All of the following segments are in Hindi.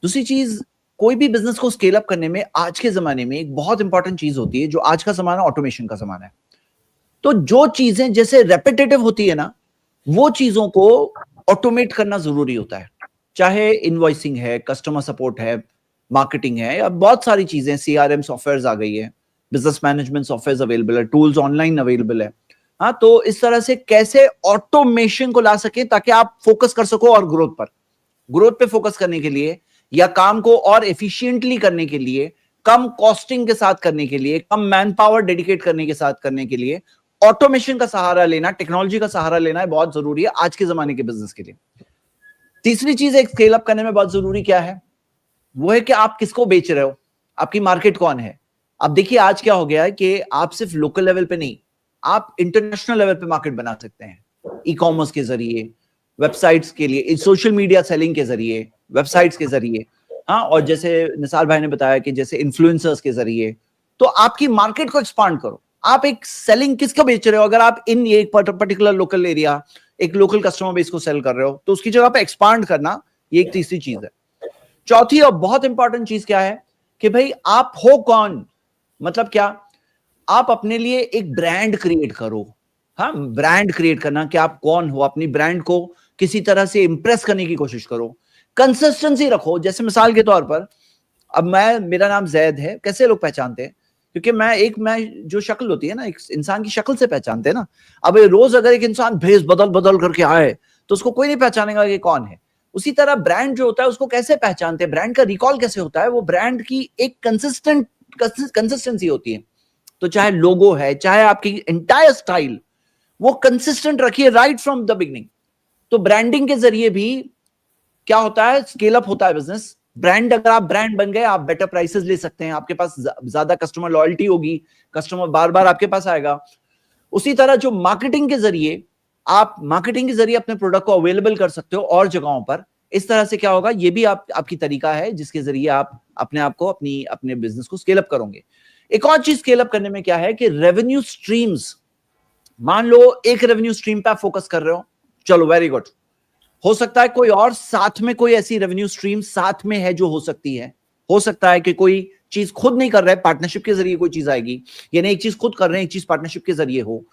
दूसरी चीज, कोई भी बिजनेस को स्केल अप करने में आज के जमाने में एक बहुत इंपॉर्टेंट चीज होती है, जो आज का जमाना ऑटोमेशन का जमाना है। तो जो चीजें जैसे रेपिटेटिव होती है ना, वो चीजों को ऑटोमेट करना जरूरी होता है। चाहे इनवॉइसिंग है, कस्टमर सपोर्ट है, मार्केटिंग है, या बहुत सारी चीजें, सीआरएम सॉफ्टवेयर आ गई है, बिजनेस मैनेजमेंट सॉफ्टवेयर अवेलेबल है, टूल्स ऑनलाइन अवेलेबल है। हाँ, तो इस तरह से कैसे ऑटोमेशन को ला सके ताकि आप फोकस कर सको और ग्रोथ पे फोकस करने के लिए, या काम को और एफिशिएंटली करने के लिए, कम कॉस्टिंग के साथ करने के लिए, कम मैन पावर डेडिकेट करने के साथ करने के लिए ऑटोमेशन का सहारा लेना, टेक्नोलॉजी का सहारा लेना है बहुत जरूरी है आज के जमाने के बिजनेस के लिए। तीसरी चीज एक स्केल अप करने में बहुत जरूरी क्या है, वो है कि आप किसको बेच रहे हो, आपकी मार्केट कौन है। अब देखिए आज क्या हो गया है कि आप सिर्फ लोकल लेवल पे नहीं, आप इंटरनेशनल लेवल पे मार्केट बना सकते हैं, ई कॉमर्स के जरिए, वेबसाइट्स के लिए, सोशल मीडिया सेलिंग के जरिए, वेबसाइट्स के जरिए। हाँ, और जैसे निसार भाई ने बताया कि जैसे इन्फ्लुएंसर्स के जरिए, तो आपकी मार्केट को एक्सपांड करो। आप एक सेलिंग किसको बेच रहे हो, अगर आप इन एक पर्टिकुलर लोकल एरिया, एक लोकल कस्टमर बेस को सेल कर रहे हो, तो उसकी जगह पे एक्सपांड करना, ये एक तीसरी चीज है। चौथी और बहुत इंपॉर्टेंट चीज क्या है कि भाई आप हो कौन, मतलब क्या, आप अपने लिए एक ब्रांड क्रिएट करो। हाँ, ब्रांड क्रिएट करना कि आप कौन हो, अपनी ब्रांड को किसी तरह से इंप्रेस करने की कोशिश करो, कंसिस्टेंसी रखो। जैसे मिसाल के तौर पर, अब मेरा नाम जैद है, कैसे लोग पहचानते हैं, क्योंकि मैं जो शक्ल होती है ना, एक इंसान की शक्ल से पहचानते हैं ना। अब रोज अगर एक इंसान भेष बदल बदल करके आए तो उसको कोई नहीं पहचानेगा कि कौन है। उसी तरह ब्रांड जो होता है उसको कैसे पहचानते हैं, ब्रांड का रिकॉल कैसे होता है, वो ब्रांड की एक कंसिस्टेंसी होती है। तो चाहे लोगो है, चाहे आपकी एंटायर स्टाइल, वो कंसिस्टेंट रखिए राइट फ्रॉम द बिगनिंग। तो ब्रांडिंग के जरिए भी क्या होता है, स्केल अप होता है बिजनेस। ब्रांड, अगर आप ब्रांड बन गए, आप बेटर प्राइसेस ले सकते हैं, आपके पास ज्यादा कस्टमर लॉयल्टी होगी, कस्टमर बार बार आपके पास आएगा। उसी तरह जो मार्केटिंग के जरिए, आप मार्केटिंग के जरिए अपने प्रोडक्ट को अवेलेबल कर सकते हो और जगहों पर। इस तरह से क्या होगा, ये भी आपकी तरीका है जिसके जरिए आप अपने आप को, अपने बिजनेस को स्केल अप करोगे। एक और चीज स्केल अप करने में क्या है कि रेवेन्यू स्ट्रीम्स। मान लो एक रेवेन्यू स्ट्रीम पे आप फोकस कर रहे हो, चलो वेरी गुड। हो सकता है कोई और साथ में कोई ऐसी रेवेन्यू स्ट्रीम साथ में है जो हो सकती है। हो सकता है कि कोई चीज खुद नहीं कर रहा है, पार्टनरशिप के जरिए कोई चीज आएगी, यानी एक चीज खुद कर रहे हैं, एक चीज पार्टनरशिप के जरिए हो।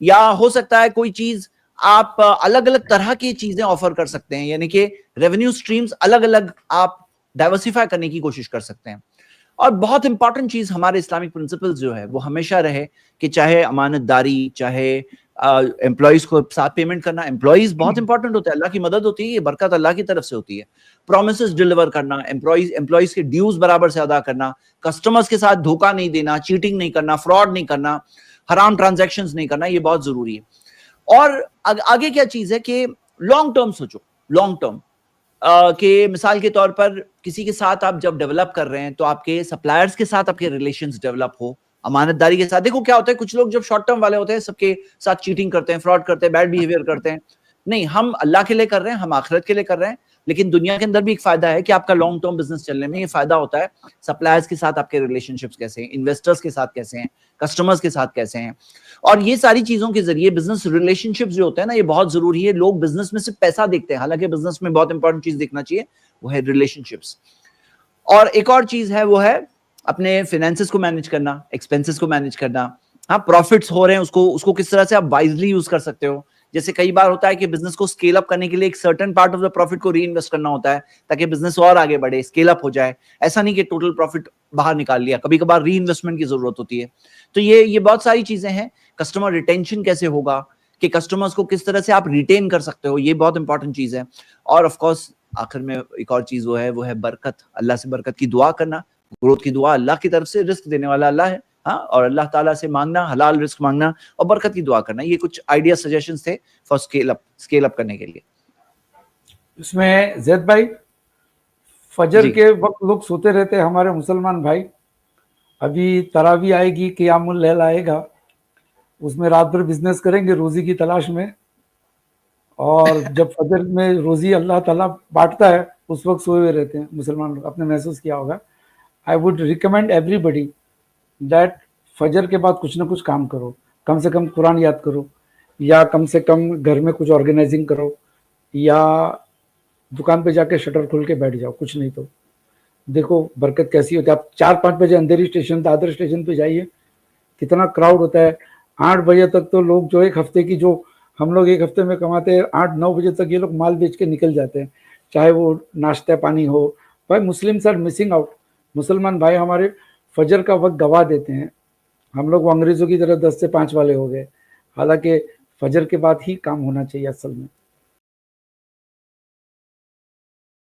या हो सकता है कोई चीज आप अलग अलग तरह की चीजें ऑफर कर सकते हैं, यानी कि रेवेन्यू स्ट्रीम्स अलग अलग आप डाइवर्सिफाई करने की कोशिश कर सकते हैं। और बहुत इंपॉर्टेंट चीज हमारे इस्लामिक प्रिंसिपल्स जो है वो हमेशा रहे कि चाहे अमानतदारी, चाहे एम्प्लॉइज को साथ पेमेंट करना, एम्प्लॉइज बहुत इंपॉर्टेंट होता है, अल्लाह की मदद होती है, ये बरकत अल्लाह की तरफ से होती है। प्रोमिसेस डिलीवर करना, एम्प्लॉइज के ड्यूज बराबर से अदा करना, कस्टमर्स के साथ धोखा नहीं देना, चीटिंग नहीं करना, फ्रॉड नहीं करना, हराम ट्रांजैक्शंस नहीं करना, ये बहुत जरूरी है। और आगे क्या चीज है कि लॉन्ग टर्म सोचो, लॉन्ग टर्म के मिसाल के तौर पर किसी के साथ आप जब डेवलप कर रहे हैं तो आपके सप्लायर्स के साथ आपके रिलेशंस डेवलप हो अमानतदारी के साथ। देखो क्या होता है, कुछ लोग जब शॉर्ट टर्म वाले होते हैं सबके साथ चीटिंग करते हैं, फ्रॉड करते हैं, बैड बिहेवियर करते हैं। नहीं, हम अल्लाह के लिए कर रहे हैं, हम आखिरत के लिए कर रहे हैं, लेकिन दुनिया के अंदर भी एक फायदा है कि आपका लॉन्ग टर्म बिजनेस चलने में ये फायदा होता है। सप्लायर्स के साथ आपके रिलेशनशिप्स कैसे हैं, इन्वेस्टर्स के साथ कैसे हैं, कस्टमर्स के साथ कैसे हैं, और ये सारी चीजों के जरिए बिजनेस रिलेशनशिप्स जो होते हैं ना, ये बहुत जरूरी है। लोग बिजनेस में सिर्फ पैसा देखते हैं, हालांकि बिजनेस में बहुत इंपॉर्टेंट चीज देखना चाहिए, वो है रिलेशनशिप्स। और एक और चीज है, वो है अपने फाइनेंसेस को मैनेज करना, एक्सपेंसेस को मैनेज करना। हाँ, प्रॉफिट्स हो रहे हैं, उसको उसको किस तरह से आप वाइजली यूज कर सकते हो। जैसे कई बार होता है कि बिजनेस को स्केल अप करने के लिए एक certain part of the profit को री इन्वेस्ट करना होता है ताकि बिजनेस और आगे बढ़े, स्केल अप हो जाए। ऐसा नहीं कि टोटल प्रॉफिट बाहर निकाल लिया, कभी कभार री इन्वेस्टमेंट की जरूरत होती है। तो ये बहुत सारी चीजें हैं। कस्टमर रिटेंशन कैसे होगा, कि कस्टमर्स को किस तरह से आप रिटेन कर सकते हो, ये बहुत इंपॉर्टेंट चीज है। और ऑफ कोर्स आखिर में एक और चीज वो है बरकत, अल्लाह से बरकत की दुआ करना। ग्रोथ की दुआ अल्लाह की तरफ से, रिस्क देने वाला अल्लाह है। हाँ, और अल्लाह ताला से मांगना, हलाल रिस्क मांगना और बरकत की दुआ करना, ये कुछ आइडिया सजेशंस थे फॉर स्केल अप करने के लिए। इसमें जैद भाई, फजर के वक्त लोग सोते रहते हैं हमारे मुसलमान भाई। अभी तरावी आएगी, क़ियामुल लैल आएगा, उसमें रात भर बिजनेस करेंगे रोजी की तलाश में। और जब फजर में रोजी अल्लाह ताला बांटता है उस वक्त सोए हुए रहते हैं मुसलमान लोग, आपने महसूस किया होगा। I would recommend everybody that फजर के बाद कुछ ना कुछ काम करो, कम से कम कुरान याद करो, या कम से कम घर में कुछ ऑर्गेनाइजिंग करो, या दुकान पे जाके शटर खोल के बैठ जाओ, कुछ नहीं तो देखो बरकत कैसी होती है। आप 4-5 बजे अंधेरी स्टेशन दादर स्टेशन पे जाइए, कितना क्राउड होता है। 8 बजे तक तो लोग जो एक हफ्ते की जो हम लोग एक हफ्ते में कमाते हैं 8-9 बजे तक ये लोग माल बेच के निकल जाते हैं, चाहे वो नाश्ता पानी हो। भाई मुस्लिम्स आर मिसिंग आउट। मुसलमान भाई हमारे फजर का वक्त गवा देते हैं। हम लोग वो अंग्रेजों की तरह 10 से 5 वाले हो गए, हालांकि फजर के बाद ही काम होना चाहिए असल में।